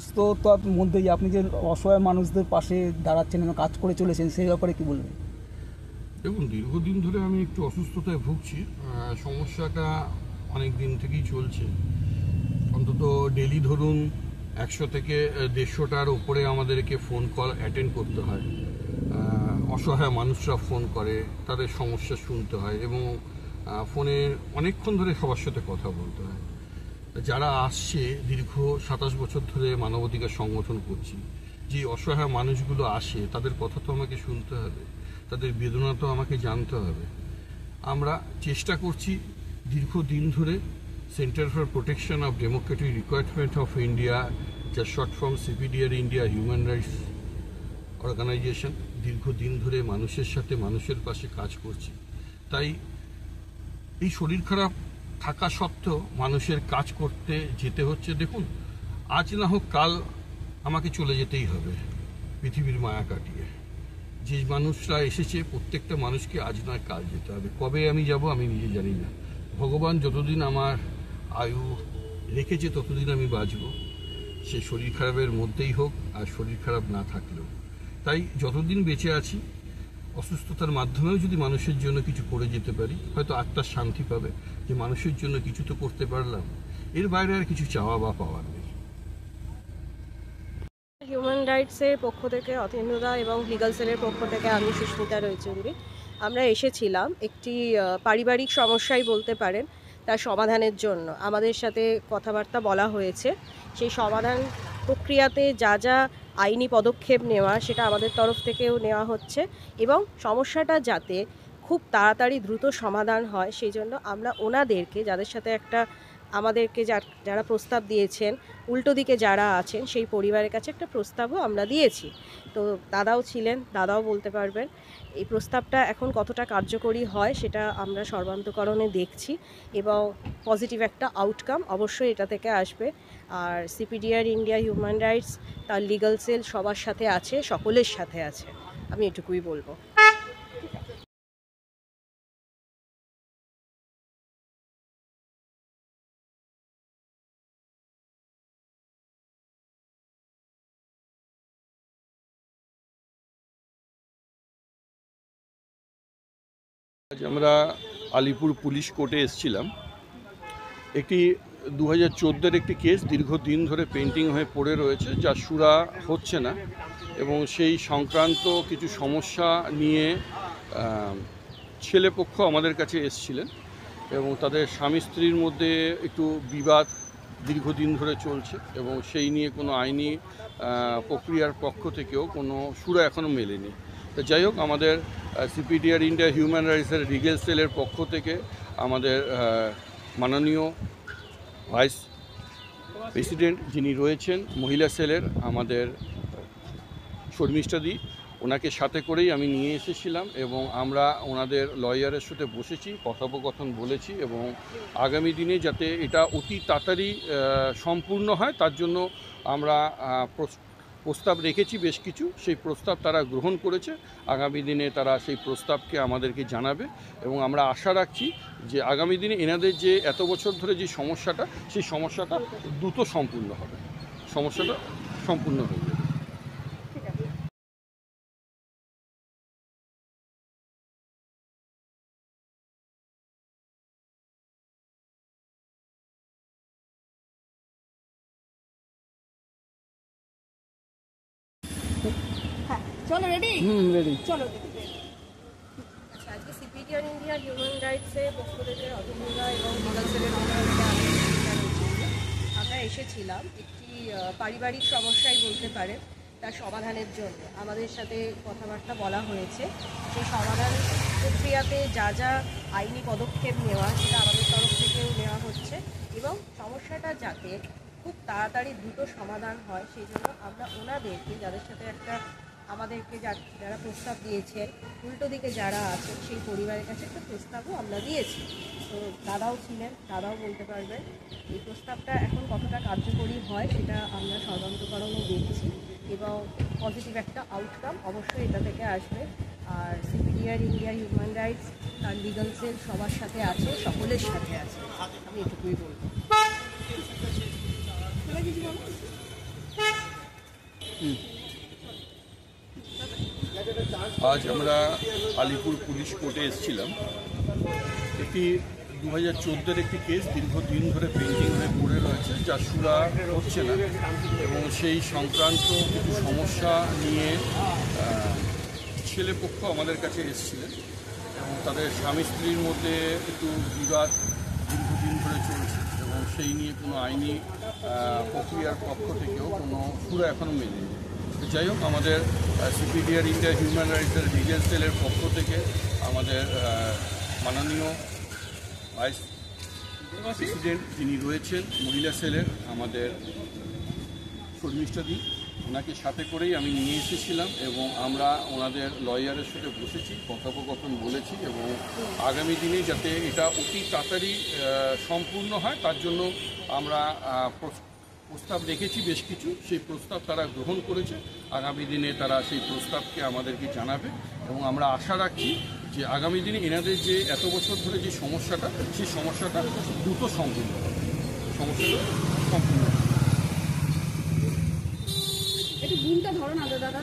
সুস্থতার মধ্যেই আপনি যে অসহায় মানুষদের পাশে দাঁড়াচ্ছেন এবং কাজ করে চলেছেন সেই ব্যাপারে কি বলবেন? দেখুন, দীর্ঘদিন ধরে আমি একটু অসুস্থতায় ভুগছি। সমস্যাটা অনেক দিন থেকেই চলছে। অন্তত ডেলি ধরুন 100 থেকে 150টার উপরে আমাদেরকে ফোন কল অ্যাটেন্ড করতে হয়। অসহায় মানুষরা ফোন করে, তাদের সমস্যা শুনতে হয় এবং ফোনে অনেকক্ষণ ধরে সবার সাথে কথা বলতে হয়। যারা আসছে, দীর্ঘ 27 বছর ধরে মানবাধিকার সংগঠন করছি, যে অসহায় মানুষগুলো আসে তাদের কথা তো আমাকে শুনতে হবে, তাদের বেদনা তো আমাকে জানতে হবে। আমরা চেষ্টা করছি দীর্ঘদিন ধরে centre for protection of democratic requirement of India, যা short form CPDR India human rights organisation, দীর্ঘদিন ধরে মানুষের সাথে মানুষের পাশে কাজ করছি। তাই এই শরীর খারাপ থাকা সত্ত্বেও মানুষের কাজ করতে যেতে হচ্ছে। দেখুন, আজ না হোক কাল আমাকে চলে যেতেই হবে পৃথিবীর মায়া কাটিয়ে। যে মানুষরা এসেছে প্রত্যেকটা মানুষকে আজ নয় কাল যেতে হবে। কবে আমি যাব আমি নিজে জানি না। ভগবান যতদিন আমার আয়ু রেখেছে ততদিন আমি বাঁচব, সে শরীর খারাপের মধ্যেই হোক আর শরীর খারাপ না থাকলেও। তাই যতদিন বেঁচে আছি, অসুস্থতার মাধ্যমেও যদি মানুষের জন্য কিছু করে যেতে পারি, হয়তো আত্মার শান্তি পাবে যে মানুষের জন্য কিছু তো করতে পারলাম। এর বাইরে আর কিছু চাওয়া বা পাওয়ার নেই। হিউম্যান রাইটসের পক্ষ থেকে অথেন্দ্রদা এবং লিগাল সেলের পক্ষ থেকে আমি সুস্মিতা রয়চৌধুরী, আমরা এসেছিলাম একটি পারিবারিক সমস্যাই বলতে পারেন, তার সমাধানের জন্য আমাদের সাথে কথাবার্তা বলা হয়েছে। সেই সমাধান প্রক্রিয়াতে যা যা আইনি পদক্ষেপ নেওয়া সেটা আমাদের তরফ থেকেও নেওয়া হচ্ছে এবং সমস্যাটা যাতে খুব তাড়াতাড়ি দ্রুত সমাধান হয় সেই জন্য আমরা ওনাদেরকে, যাদের সাথে একটা আমাদেরকে যারা প্রস্তাব দিয়েছেন, উল্টো দিকে যারা আছেন সেই পরিবারের কাছে একটা প্রস্তাবও আমরা দিয়েছি। তো দাদাও ছিলেন, দাদাও বলতে পারবেন এই প্রস্তাবটা এখন কতটা কার্যকরী হয় সেটা আমরা সর্বান্তকরণে দেখছি এবং পজিটিভ একটা আউটকাম অবশ্যই এটা থেকে আসবে। আর সিপিডিআর ইন্ডিয়া হিউম্যান রাইটস, তার লিগাল সেল সবার সাথে আছে, সকলের সাথে আছে, আমি এটুকুই বলবো। আজ আমরা আলিপুর পুলিশ কোর্টে এসেছিলাম। একটি 2014-এর একটি কেস দীর্ঘদিন ধরে পেন্ডিং হয়ে পড়ে রয়েছে, যা সুরা হচ্ছে না এবং সেই সংক্রান্ত কিছু সমস্যা নিয়ে ছেলেপক্ষ আমাদের কাছে এসেছিলেন এবং তাদের স্বামী স্ত্রীর মধ্যে একটু বিবাদ দীর্ঘদিন ধরে চলছে এবং সেই নিয়ে কোনো আইনি প্রক্রিয়ার পক্ষ থেকেও কোনো সুরা এখনও মেলেনি। তো যাই হোক, আমাদের সিপিডিআর ইন্ডিয়া হিউম্যান রাইটসের লিগ্যাল সেলের পক্ষ থেকে আমাদের মাননীয় ভাইস প্রেসিডেন্ট যিনি রয়েছেন মহিলা সেলের, আমাদের শর্মিষ্ঠাদি, ওনাকে সাথে করেই আমি নিয়ে এসেছিলাম এবং আমরা ওনাদের লয়ারের সাথে বসেছি, কথোপকথন বলেছি এবং আগামী দিনে যাতে এটা অতি তাড়াতাড়ি সম্পূর্ণ হয় তার জন্য আমরা প্রস্তাব রেখেছি বেশ কিছু। সেই প্রস্তাব তারা গ্রহণ করেছে। আগামী দিনে তারা সেই প্রস্তাবকে আমাদেরকে জানাবে এবং আমরা আশা রাখছি যে আগামী দিনে এনাদের যে এত বছর ধরে যে সমস্যাটা, সেই সমস্যাটা দ্রুত সম্পূর্ণ হবে, সমস্যাটা সম্পূর্ণ হয়ে যাবে। চলো রেডি, রেডি, চলো। আচ্ছা, আজকে সিপিডিআর ইন্ডিয়া হিউম্যান রাইটসের পক্ষ থেকে অধীনরা এবং লিগাল সেলের পক্ষ থেকে আমরা এসেছিলাম একটি পারিবারিক সমস্যাই বলতে পারে, তার সমাধানের জন্য আমাদের সাথে কথাবার্তা বলা হয়েছে। সেই সমাধান প্রক্রিয়াতে যা যা আইনি পদক্ষেপ নেওয়া সেটা আমাদের তরফ থেকেও নেওয়া হচ্ছে এবং সমস্যাটা যাতে খুব তাড়াতাড়ি দ্রুত সমাধান হয় সেই জন্য আমরা ওনাদেরকে, যাদের সাথে একটা আমাদেরকে যারা প্রস্তাব দিয়েছেন, উল্টো দিকে যারা আছেন সেই পরিবারের কাছে একটা প্রস্তাবও আমরা দিয়েছি। তো দাদাও ছিলেন, দাদাও বলতে পারবেন এই প্রস্তাবটা এখন কতটা কার্যকরী হয় সেটা আমরা সর্বান্তকরণে দেখছি এবং পজিটিভ একটা আউটকাম অবশ্যই এটা থেকে আসবে। আর সিপিডিআর ইন্ডিয়া হিউম্যান রাইটস, তার লিগাল সেল সবার সাথে আছে, সকলের সাথে আছে, আমি এটুকুই বলবো। আজ আমরা আলিপুর পুলিশ কোর্টে এসেছিলাম। একটি 2014-এর একটি কেস দীর্ঘদিন ধরে পেন্ডিং হয়ে পড়ে রয়েছে, যা সুরা হচ্ছে না, এবং সেই সংক্রান্ত কিছু সমস্যা নিয়ে ছেলেপক্ষ আমাদের কাছে এসেছিলেন এবং তাদের স্বামী স্ত্রীর মধ্যে একটু বিবাদ দীর্ঘদিন ধরে চলছে এবং সেই নিয়ে কোনো আইনি প্রক্রিয়ার পক্ষ থেকেও কোনো সুরা এখনও মেলেনি। যাই হোক, আমাদের সিপিডিআর ইন্ডিয়া হিউম্যান রাইটসের লিগ্যাল সেলের পক্ষ থেকে আমাদের মাননীয় ভাইস প্রেসিডেন্ট যিনি রয়েছেন মহিলা সেলের, আমাদের শর্মিষ্ঠাদি, ওনাকে সাথে করেই আমি নিয়ে এসেছিলাম এবং আমরা ওনাদের লয়ারের সাথে বসেছি, কথোপকথন বলেছি এবং আগামী দিনে যাতে এটা অতি তাড়াতাড়ি সম্পূর্ণ হয় তার জন্য আমরা প্রস্তাব রেখেছি বেশ কিছু। সেই প্রস্তাব তারা গ্রহণ করেছে। আগামী দিনে তারা সেই প্রস্তাবকে আমাদেরকে জানাবে এবং আমরা আশা রাখছি যে আগামী দিনে এনাদের যে এত বছর ধরে যে সমস্যাটা, সেই সমস্যাটা দ্রুত সম্পূর্ণ হবে। একটু দিনটা ধরো না দাদা।